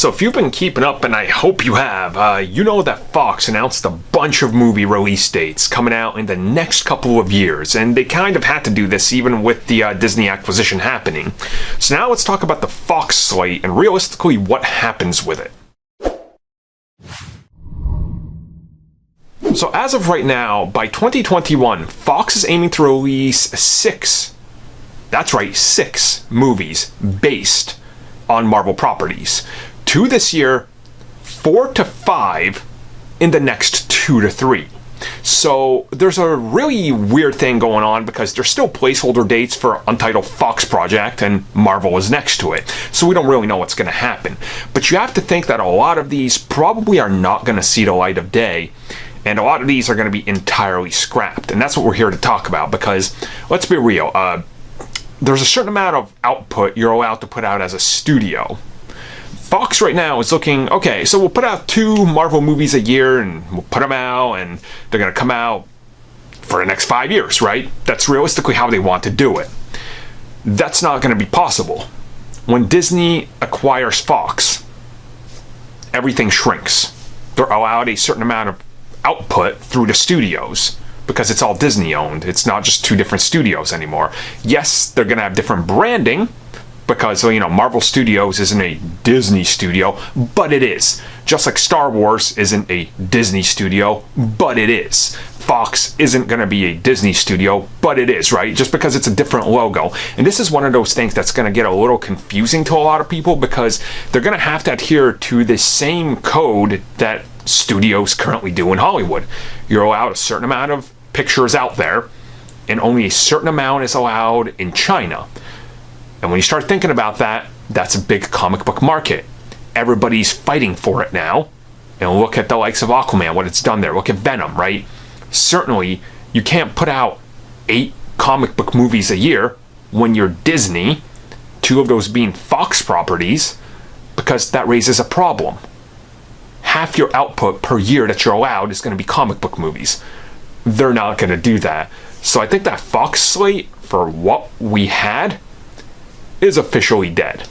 So if you've been keeping up, and I hope you have, you know that Fox announced a bunch of movie release dates coming out in the next couple of years, and they kind of had to do this even with the Disney acquisition happening. So now let's talk about the Fox slate and realistically what happens with it. So as of right now, by 2021, Fox is aiming to release six movies based on Marvel properties. 2 this year, 4 to 5 in the next 2 to 3. So there's a really weird thing going on because there's still placeholder dates for Untitled Fox Project and Marvel is next to it. So we don't really know what's going to happen. But you have to think that a lot of these probably are not going to see the light of day. And a lot of these are going to be entirely scrapped. And that's what we're here to talk about because, let's be real, there's a certain amount of output you're allowed to put out as a studio. Fox right now is looking, okay, so we'll put out 2 Marvel movies a year and we'll put them out and they're going to come out for the next 5 years, right? That's realistically how they want to do it. That's not going to be possible. When Disney acquires Fox, everything shrinks. They're allowed a certain amount of output through the studios because it's all Disney owned. It's not just 2 different studios anymore. Yes, they're going to have different branding, because, you know, Marvel Studios isn't a Disney studio, but it is. Just like Star Wars isn't a Disney studio, but it is. Fox isn't going to be a Disney studio, but it is, right? Just because it's a different logo. And this is one of those things that's going to get a little confusing to a lot of people because they're going to have to adhere to the same code that studios currently do in Hollywood. You're allowed a certain amount of pictures out there, and only a certain amount is allowed in China. And when you start thinking about that, that's a big comic book market. Everybody's fighting for it now. And look at the likes of Aquaman, what it's done there. Look at Venom, right? Certainly, you can't put out 8 comic book movies a year when you're Disney, 2 of those being Fox properties, because that raises a problem. Half your output per year that you're allowed is going to be comic book movies. They're not going to do that. So I think that Fox slate, for what we had, is officially dead.